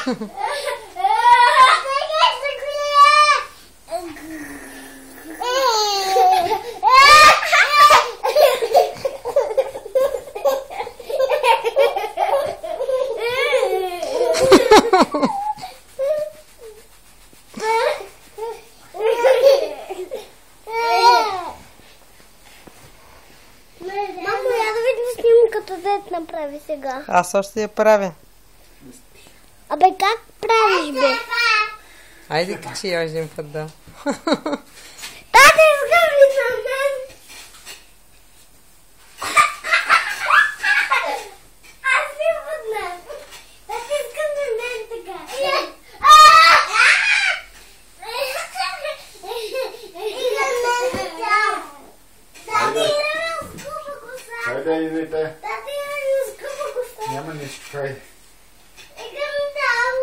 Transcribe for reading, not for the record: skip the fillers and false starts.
Мамо, я да видим снимката, дет направи сега. Аз още я правя. Абе, как правиш, бе? Айде качи още един път, да. Тата, искам ли на мен? Аз си бъдна. Тата, искам на мен така. Хайде, идете. Тата, имам скъпа коса. Няма нищо, хайде. Искам там.